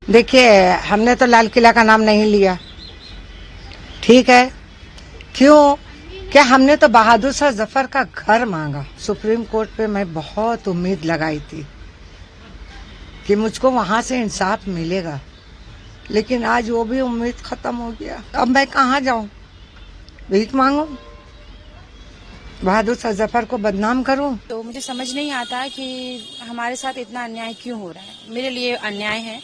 देखिए, हमने तो लाल किला का नाम नहीं लिया, ठीक है। क्यों? क्या हमने तो बहादुर शाह जफर का घर मांगा। सुप्रीम कोर्ट पे मैं बहुत उम्मीद लगाई थी कि मुझको वहां से इंसाफ मिलेगा, लेकिन आज वो भी उम्मीद खत्म हो गया। अब मैं कहाँ जाऊं? भीख मांगू? बहादुर शाह जफर को बदनाम करूं? तो मुझे समझ नहीं आता कि हमारे साथ इतना अन्याय क्यों हो रहा है। मेरे लिए अन्याय है।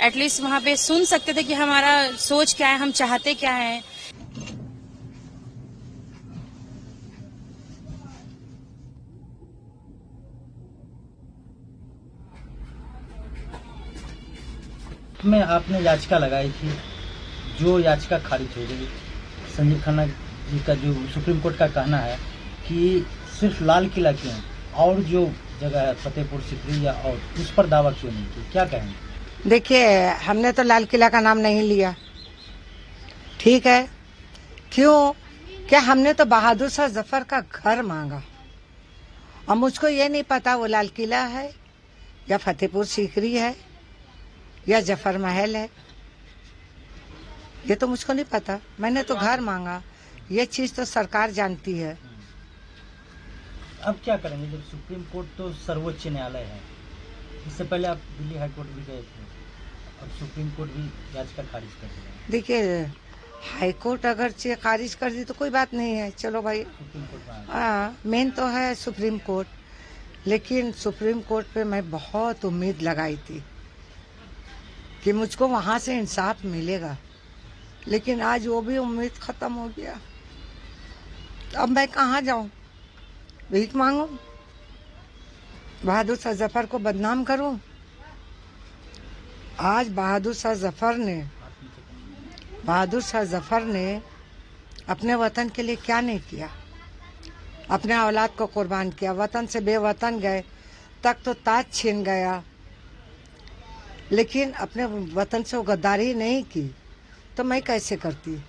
एटलीस्ट वहाँ पे सुन सकते थे कि हमारा सोच क्या है, हम चाहते क्या है। में आपने याचिका लगाई थी, जो याचिका खारिज हो गई। संजीव खन्ना जी का जो सुप्रीम कोर्ट का कहना है कि सिर्फ लाल किला क्यों और जो जगह है फतेहपुर सीकरी या और उस पर दावा क्यों नहीं किया, क्या कहेंगे? देखिए, हमने तो लाल किला का नाम नहीं लिया, ठीक है। क्यों? क्या हमने तो बहादुर शाह जफर का घर मांगा। और मुझको ये नहीं पता वो लाल किला है या फतेहपुर सीकरी है या जफर महल है, ये तो मुझको नहीं पता। मैंने तो घर मांगा, ये चीज तो सरकार जानती है। अब क्या करेंगे जब सुप्रीम कोर्ट तो सर्वोच्च न्यायालय है? इससे पहले आप दिल्ली हाई कोर्ट भी गए थे और सुप्रीम कोर्ट भी याचिका खारिज कर दिया। देखिए, हाई कोर्ट अगर खारिज कर दी तो कोई बात नहीं है, चलो भाई। सुप्रीम कोर्ट में हाँ, मेन तो है सुप्रीम कोर्ट, लेकिन सुप्रीम कोर्ट पे मैं बहुत उम्मीद लगाई थी कि मुझको वहां से इंसाफ मिलेगा, लेकिन आज वो भी उम्मीद खत्म हो गया। अब मैं कहाँ जाऊं? भीख मांगू? बहादुर शाह जफर को बदनाम करूं? आज बहादुर शाह जफर ने अपने वतन के लिए क्या नहीं किया। अपने औलाद को कुर्बान किया, वतन से बेवतन गए, तक तो ताज छीन गया, लेकिन अपने वतन से वो गद्दारी नहीं की तो मैं कैसे करती।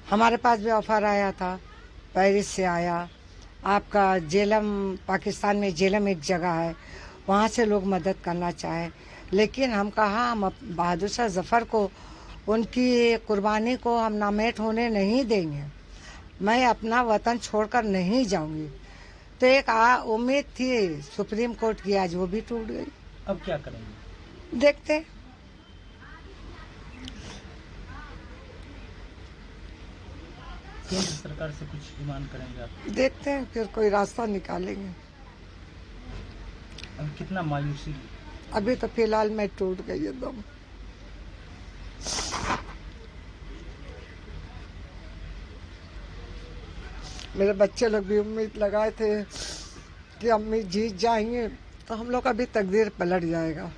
हमारे पास भी ऑफर आया था, पेरिस से आया, आपका जेलम, पाकिस्तान में जेलम एक जगह है, वहाँ से लोग मदद करना चाहे, लेकिन हम कहा हम बहादुर शाह जफर को, उनकी कुर्बानी को हम नामेट होने नहीं देंगे। मैं अपना वतन छोड़कर नहीं जाऊंगी। तो एक उम्मीद थी सुप्रीम कोर्ट की, आज वो भी टूट गई। अब क्या करेंगे? देखते हैं। केंद्र सरकार से कुछ डिमांड करेंगे आप? देखते हैं, फिर कोई रास्ता निकालेंगे। अब कितना मायूसी? अभी तो फिलहाल मैं टूट गई एकदम। मेरे बच्चे लोग भी उम्मीद लगाए थे कि अम्मी जीत जाएंगे तो हम लोग का भी तकदीर पलट जाएगा।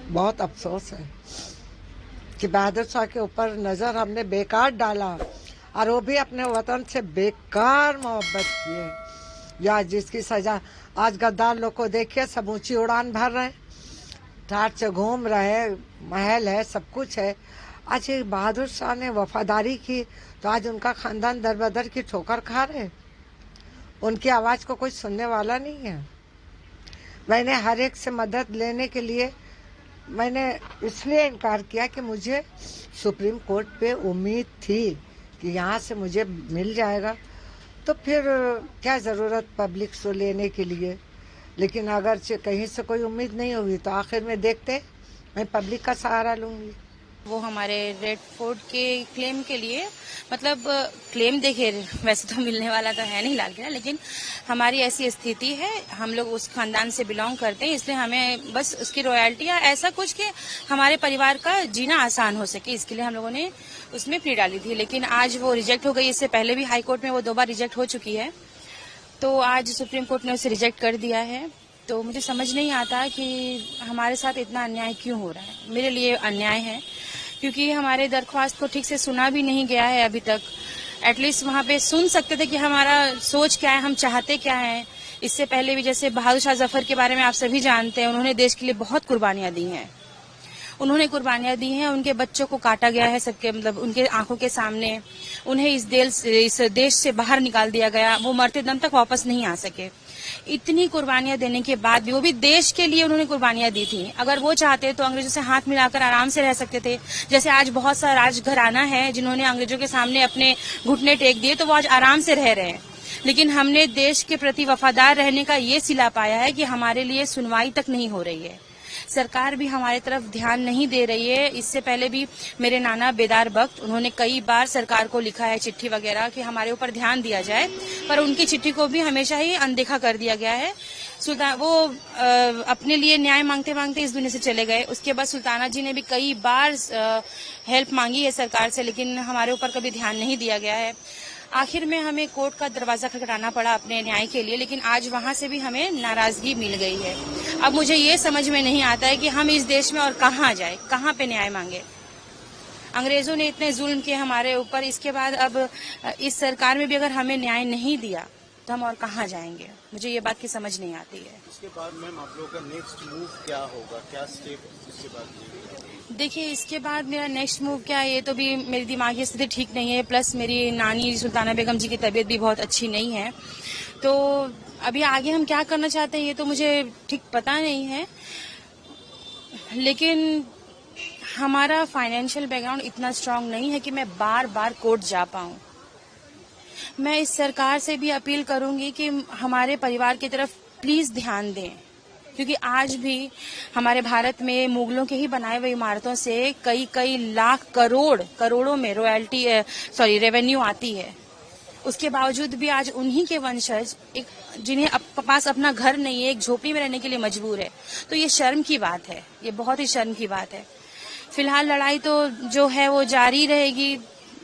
बहुत अफसोस है कि बहादुर शाह के ऊपर नजर हमने बेकार डाला, और वो भी अपने वतन से बेकार मोहब्बत किए। या जिसकी सजा आज गद्दार लोग को देखिए, सब ऊंची उड़ान भर रहे, ठाट से घूम रहे, महल है, सब कुछ है। आज एक बहादुर शाह ने वफादारी की तो आज उनका खानदान दर बदर की ठोकर खा रहे। उनकी आवाज को कोई सुनने वाला नहीं है। मैंने हर एक से मदद लेने के लिए मैंने इसलिए इनकार किया कि मुझे सुप्रीम कोर्ट पे उम्मीद थी कि यहाँ से मुझे मिल जाएगा, तो फिर क्या ज़रूरत पब्लिक से लेने के लिए। लेकिन अगर कहीं से कोई उम्मीद नहीं होगी तो आखिर में देखते मैं पब्लिक का सहारा लूंगी। वो हमारे रेड फोर्ट के क्लेम के लिए, मतलब क्लेम देखिए वैसे तो मिलने वाला तो है नहीं लाल किला, लेकिन हमारी ऐसी स्थिति है, हम लोग उस खानदान से बिलोंग करते हैं, इसलिए हमें बस उसकी रॉयल्टी या ऐसा कुछ कि हमारे परिवार का जीना आसान हो सके, इसके लिए हम लोगों ने उसमें प्ली डाली थी। लेकिन आज वो रिजेक्ट हो गई। इससे पहले भी हाई कोर्ट में वो 2 बार रिजेक्ट हो चुकी है, तो आज सुप्रीम कोर्ट ने उसे रिजेक्ट कर दिया है। तो मुझे समझ नहीं आता कि हमारे साथ इतना अन्याय क्यों हो रहा है। मेरे लिए अन्याय है, क्योंकि हमारे दरख्वास्त को ठीक से सुना भी नहीं गया है अभी तक। एटलीस्ट वहाँ पे सुन सकते थे कि हमारा सोच क्या है, हम चाहते क्या है। इससे पहले भी जैसे बहादुर शाह जफर के बारे में आप सभी जानते हैं, उन्होंने देश के लिए बहुत कुर्बानियां दी हैं। उनके बच्चों को काटा गया है सबके, मतलब उनके आंखों के सामने। उन्हें इस देश से बाहर निकाल दिया गया, वो मरते दम तक वापस नहीं आ सके। इतनी कुर्बानियां देने के बाद भी, वो भी देश के लिए उन्होंने कुर्बानियां दी थी। अगर वो चाहते तो अंग्रेजों से हाथ मिलाकर आराम से रह सकते थे। जैसे आज बहुत सा राजघराना है जिन्होंने अंग्रेजों के सामने अपने घुटने टेक दिए, तो वो आज आराम से रह रहे हैं। लेकिन हमने देश के प्रति वफादार रहने का ये सिला पाया है कि हमारे लिए सुनवाई तक नहीं हो रही है। सरकार भी हमारी तरफ ध्यान नहीं दे रही है। इससे पहले भी मेरे नाना बेदार बख्त, उन्होंने कई बार सरकार को लिखा है चिट्ठी वगैरह कि हमारे ऊपर ध्यान दिया जाए, पर उनकी चिट्ठी को भी हमेशा ही अनदेखा कर दिया गया है। वो अपने लिए न्याय मांगते मांगते इस दुनिया से चले गए। उसके बाद सुल्ताना जी ने भी कई बार हेल्प मांगी है सरकार से, लेकिन हमारे ऊपर कभी ध्यान नहीं दिया गया है। आखिर में हमें कोर्ट का दरवाजा खटखटाना पड़ा अपने न्याय के लिए, लेकिन आज वहां से भी हमें नाराजगी मिल गई है। अब मुझे ये समझ में नहीं आता है कि हम इस देश में और कहाँ जाए, कहाँ पे न्याय मांगे। अंग्रेजों ने इतने जुल्म किए हमारे ऊपर, इसके बाद अब इस सरकार में भी अगर हमें न्याय नहीं दिया तो हम और कहाँ जाएंगे। मुझे ये बात की समझ नहीं आती है। इसके बाद मैम आप लोगों का नेक्स्ट मूव क्या होगा, क्या स्टेप इसके बाद? देखिए, इसके बाद मेरा नेक्स्ट मूव क्या है, ये तो भी मेरी दिमागी स्थिति ठीक नहीं है, प्लस मेरी नानी सुल्ताना बेगम जी की तबीयत भी बहुत अच्छी नहीं है। तो अभी आगे हम क्या करना चाहते हैं ये तो मुझे ठीक पता नहीं है, लेकिन हमारा फाइनेंशियल बैकग्राउंड इतना स्ट्रांग नहीं है कि मैं बार बार कोर्ट जा पाऊं। मैं इस सरकार से भी अपील करूंगी कि हमारे परिवार की तरफ प्लीज ध्यान दें, क्योंकि आज भी हमारे भारत में मुगलों के ही बनाए हुए इमारतों से कई लाख करोड़ों में रेवेन्यू आती है। उसके बावजूद भी आज उन्हीं के वंशज जिन्हें पास अपना घर नहीं है, एक झोपड़ी में रहने के लिए मजबूर है। तो ये शर्म की बात है, ये बहुत ही शर्म की बात है। फिलहाल लड़ाई तो जो है वो जारी रहेगी,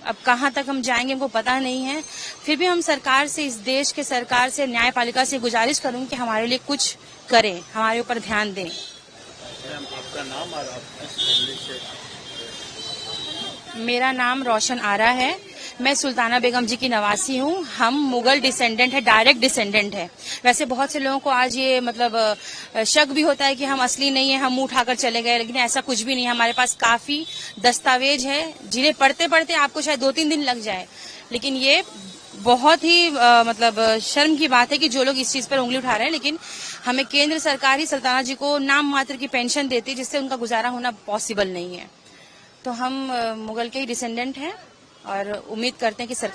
अब कहाँ तक हम जाएंगे हमको पता नहीं है। फिर भी हम सरकार से, इस देश के सरकार से, न्यायपालिका से गुजारिश करूंगी कि हमारे लिए कुछ करें, हमारे ऊपर ध्यान दें। आपका नाम और आप किस फैमिली से? मेरा नाम रोशन आरा है। मैं सुल्ताना बेगम जी की नवासी हूँ। हम मुगल डिसेंडेंट है, डायरेक्ट डिसेंडेंट है। वैसे बहुत से लोगों को आज ये शक भी होता है कि हम असली नहीं है, हम मुंह उठाकर चले गए, लेकिन ऐसा कुछ भी नहीं है। हमारे पास काफी दस्तावेज है जिन्हें पढ़ते पढ़ते आपको शायद 2-3 दिन लग जाए, लेकिन ये बहुत ही शर्म की बात है कि जो लोग इस चीज पर उंगली उठा रहे हैं। लेकिन हमें केंद्र सरकार ही सुल्ताना जी को नाम मात्र की पेंशन देती है, जिससे उनका गुजारा होना पॉसिबल नहीं है। तो हम मुगल के ही डिसेंडेंट हैं और उम्मीद करते हैं कि सरकार